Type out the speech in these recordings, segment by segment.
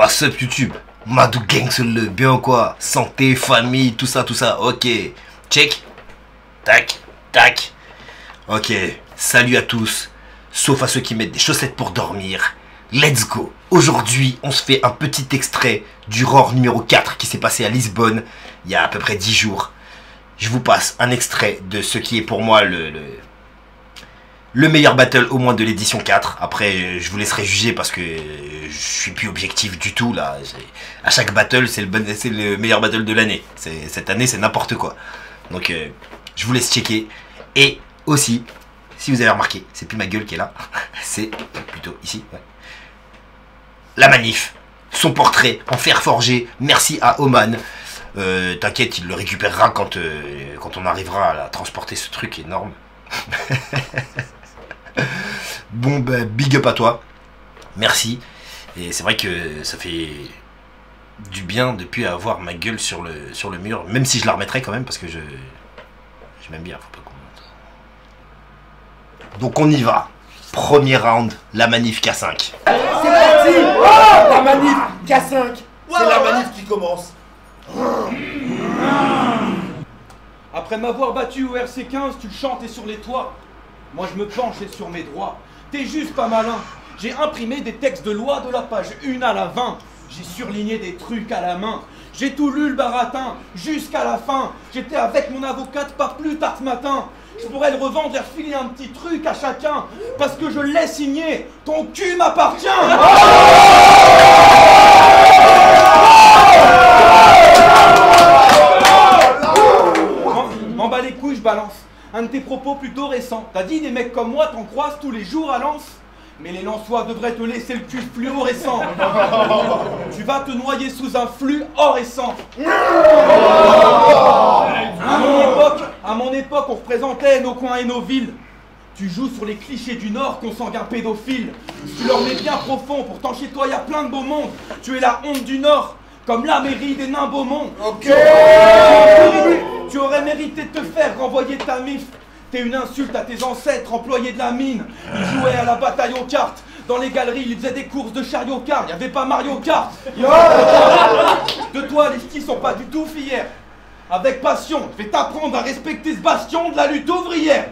What's up YouTube? Madou Gang le bien ou quoi? Santé, famille, tout ça, ok. Check. Tac, tac. Ok, salut à tous. Sauf à ceux qui mettent des chaussettes pour dormir. Let's go. Aujourd'hui, on se fait un petit extrait du Roar numéro 4 qui s'est passé à Lisbonne il y a à peu près 10 jours. Je vous passe un extrait de ce qui est pour moi le meilleur battle au moins de l'édition 4. Après, je vous laisserai juger parce que je suis plus objectif du tout là. À chaque battle, c'est le meilleur battle de l'année. Cette année, c'est n'importe quoi. Donc, je vous laisse checker. Et aussi, si vous avez remarqué, c'est plus ma gueule qui est là. C'est plutôt ici. Ouais. La manif. Son portrait en fer forgé. Merci à Oman. T'inquiète, il le récupérera quand on arrivera à transporter ce truc énorme. Bon bah big up à toi. Merci. Et c'est vrai que ça fait du bien depuis avoir ma gueule sur le mur. Même si je la remettrai quand même parce que je m'aime bien, faut pas qu'on monte. Donc on y va. Premier round, la manif K5. C'est parti. La manif K5. C'est la manif qui commence. Après m'avoir battu au RC15, tu chantais sur les toits. Moi je me penchais sur mes droits. T'es juste pas malin. J'ai imprimé des textes de loi de la page 1 à la 20. J'ai surligné des trucs à la main. J'ai tout lu le baratin jusqu'à la fin. J'étais avec mon avocate pas plus tard ce matin. Je pourrais le revendre et refiler un petit truc à chacun. Parce que je l'ai signé. Ton cul m'appartient. M'en bats les couilles, je balance. Un de tes propos plutôt récents. T'as dit des mecs comme moi t'en croises tous les jours à Lens. Mais les Lensois devraient te laisser le cul fluorescent. Tu vas te noyer sous un flux fluorescent. À mon époque, on représentait nos coins et nos villes. Tu joues sur les clichés du Nord, consanguin pédophile. Tu leur mets bien profond, pourtant chez toi y a plein de beau monde. Tu es la honte du Nord, comme la mairie des nains Beaumont. Ok. Tu aurais mérité de te faire renvoyer ta mif. T'es une insulte à tes ancêtres, employés de la mine. Ils jouaient à la bataille aux cartes. Dans les galeries, ils faisaient des courses de chariot car. Y avait pas Mario Kart. De toi, les skis sont pas du tout fiers. Avec passion, je vais t'apprendre à respecter ce bastion de la lutte ouvrière.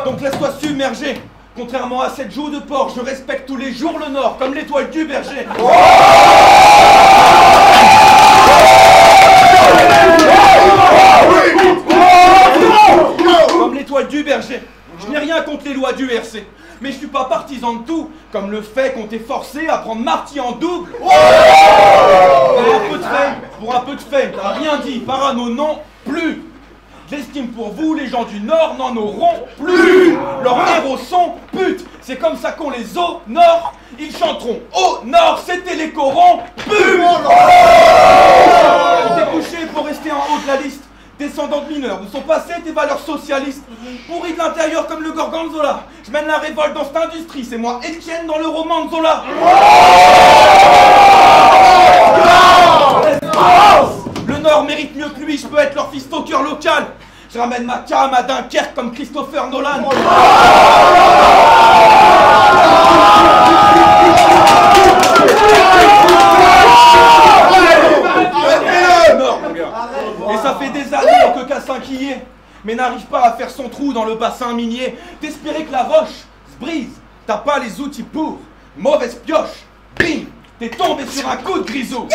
Donc laisse-toi submerger. Contrairement à cette joue de porc, je respecte tous les jours le Nord, comme l'étoile du berger. Comme l'étoile du berger. Je n'ai rien contre les lois du RC. Mais je suis pas partisan de tout, comme le fait qu'on t'ait forcé à prendre Marty en double. Pour un peu de fame, t'as rien dit, parano non plus. J'estime pour vous, les gens du Nord n'en auront plus. Leurs héros sont putes, c'est comme ça qu'on les honore. Ils chanteront au Nord, c'était les corrompus. T'es couché pour rester en haut de la liste. Descendants de mineurs, où sont passées tes valeurs socialistes? Pourris de l'intérieur comme le Gorgonzola. Je mène la révolte dans cette industrie, c'est moi Etienne dans le roman de Zola. Le Nord mérite mieux que lui, je peux être leur fils stalker local. Je ramène ma cam à Dunkerque comme Christopher Nolan. Et ça fait des années que K5 y est, mais n'arrive pas à faire son trou dans le bassin minier. T'espérais que la roche se brise, t'as pas les outils pour. Mauvaise pioche, bim, t'es tombé sur un coup de grisou.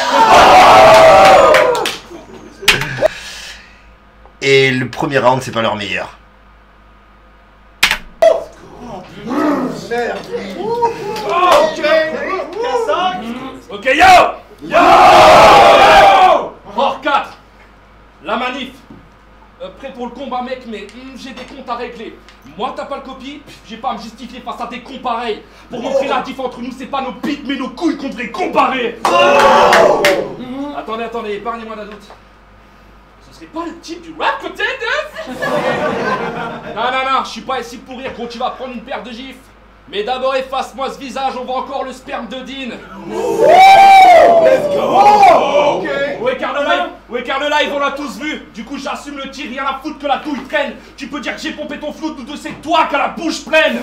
Et le premier round, c'est pas leur meilleur. Ok, yo! Roar 4, la manif. Prêt pour le combat, mec, mais j'ai des comptes à régler. Moi, t'as pas le copie, j'ai pas à me justifier face à des cons pareils. Pour montrer la diff entre nous, c'est pas nos pites, mais nos couilles qu'on devrait comparer. Attendez, épargnez-moi la doute. Ce serait pas le type du rap contenders? Non, je suis pas ici pour rire, gros, tu vas prendre une paire de gifs. Mais d'abord efface-moi ce visage, on voit encore le sperme de Dean. Let's go. Où est Carl Live, on l'a tous vu. Du coup j'assume le tir, rien à foutre que la douille traîne. Tu peux dire que j'ai pompé ton flou, nous deux c'est toi qui a la bouche pleine.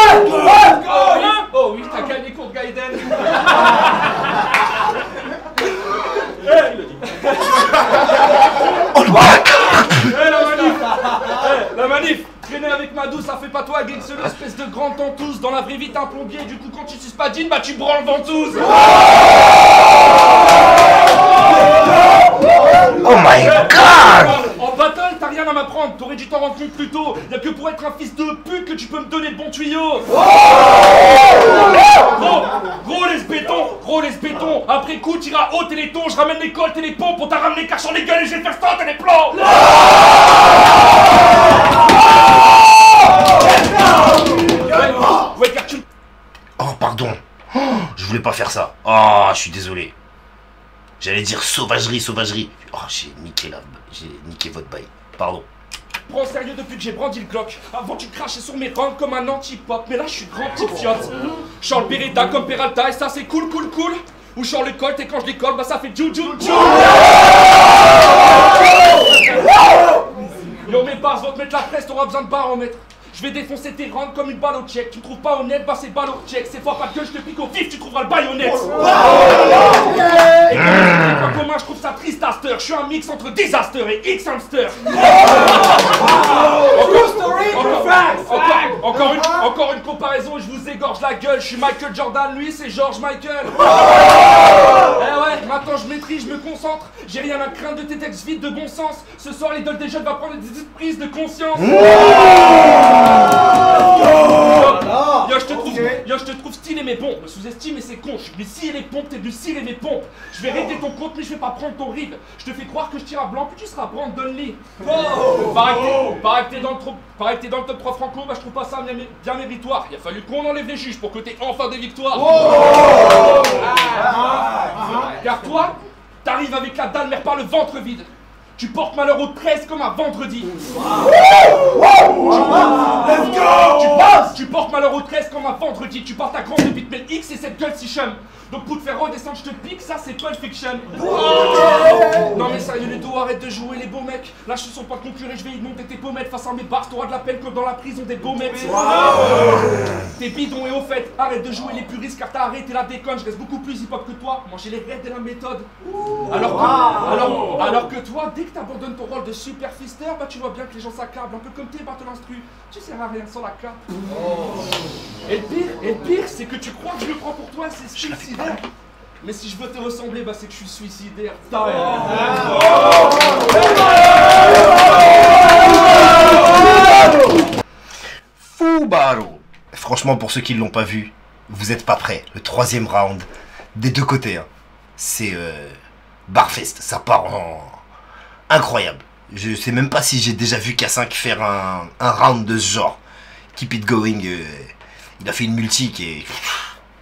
Let's go. pas toi, Gangseleux, espèce de grande tentouse. Dans la vraie vie, t'es un plombier. Du coup, quand tu suces pas Jean, bah tu branles ventouse. Oh my god! En battle, t'as rien à m'apprendre. T'aurais dû t'en rendre compte plus tôt. Y'a que pour être un fils de pute que tu peux me donner le bon tuyau. Gros les bétons. Après coup, t'iras au téléthon. Je ramène les coltes et les pompes. On t'a ramené cachant les gueules et je vais te faire ça, t'as les plans. Ouais, car tu... Oh, pardon. Oh, je voulais pas faire ça. Oh, je suis désolé. J'allais dire sauvagerie. Oh, j'ai niqué votre bail. Pardon. Prends au sérieux depuis que j'ai brandi le Glock. Avant tu crachais sur mes rangs comme un anti-pop. Mais là je suis grand petit fiotte. Je sors le Beretta comme Peralta et ça c'est cool. Ou je sors le Colt et quand je décolle bah ça fait Ju. Yo mes bars vont te mettre la presse, t'auras besoin de baromètre. Je vais défoncer tes rangs comme une balle au check. Tu me trouves pas honnête, bah c'est balle au check. C'est fois pas de gueule, je te pique au vif, tu trouveras le baïonnette. Et comme commun, je trouve ça triste à cette heure. Je suis un mix entre disaster et X-Hamster. Encore une comparaison et je vous égorge la gueule. Je suis Michael Jordan, lui c'est George Michael. Eh ouais, maintenant je maîtrise, je me concentre. J'ai rien à craindre de tes textes vides de bon sens. Ce soir l'idole des jeunes va prendre des prises de conscience. Yo, je te trouve stylé mais bon, me sous-estime et c'est con. Je suis venu scier les pompes, t'es venu scier mes pompes. Je vais régler ton compte mais je vais pas prendre ton rib. Je te fais croire que je tire à blanc puis tu seras Brandon Lee. Pareil que t'es dans le top 3 franco, bah je trouve pas ça bien méritoire. Il a fallu qu'on enlève les juges pour que t'aies enfin des victoires. Car toi, t'arrives avec la dalle mais par le ventre vide. Tu portes malheur aux 13 comme un vendredi. Tu portes malheur aux 13 comme un vendredi. Tu portes ta grande bite mais X et cette gueule si chum. Donc pour te faire redescendre, je te pique, ça c'est Pulp Fiction. Non mais sérieux les dos, arrête de jouer les beaux mecs. Là je suis son pas concurrent, je vais y monter tes pommettes. Face à mes bars, t'auras de la peine comme dans la prison des beaux mecs. T'es bidon et au fait, arrête de jouer les puristes car t'as arrêté la déconne. Je reste beaucoup plus hip-hop que toi, moi j'ai les règles de la méthode. Alors que toi, dès que t'abandonnes ton rôle de super fister, bah tu vois bien que les gens s'accablent, un peu comme tes battle instru. Tu sers à rien sans la cape. Et le pire, c'est que tu crois que je le prends pour toi, c'est suicidaire. Mais si je veux te ressembler, bah c'est que je suis suicidaire. Fubaro. Franchement, pour ceux qui ne l'ont pas vu, vous êtes pas prêts. Le 3e round, des deux côtés, hein. C'est Barfest, ça part en incroyable. Je sais même pas si j'ai déjà vu K5 faire un round de ce genre. Keep it going, il a fait une multi qui est...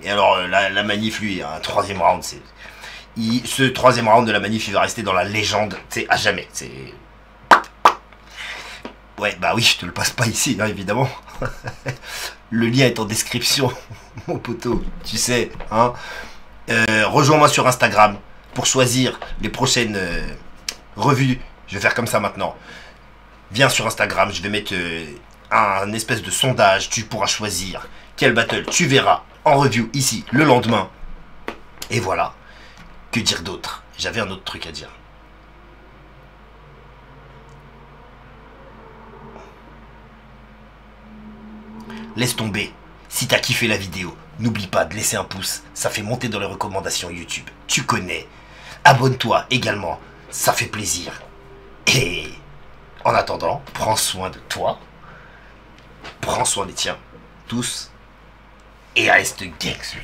Et alors la manif, lui, un 3e round, c'est... Ce 3e round de la manif, il va rester dans la légende, c'est à jamais, c'est... Ouais, bah oui, je te le passe pas ici, hein, évidemment. Le lien est en description, mon poteau, tu sais, hein. Rejoins-moi sur Instagram pour choisir les prochaines revues. Je vais faire comme ça maintenant. Viens sur Instagram, je vais mettre un espèce de sondage. Tu pourras choisir quel battle tu verras en review ici le lendemain. Et voilà. Que dire d'autre? J'avais un autre truc à dire. Laisse tomber. Si t'as kiffé la vidéo, n'oublie pas de laisser un pouce. Ça fait monter dans les recommandations YouTube. Tu connais. Abonne-toi également. Ça fait plaisir. Et en attendant, prends soin de toi. Prends soin des tiens. Tous. Et reste Gangseleux.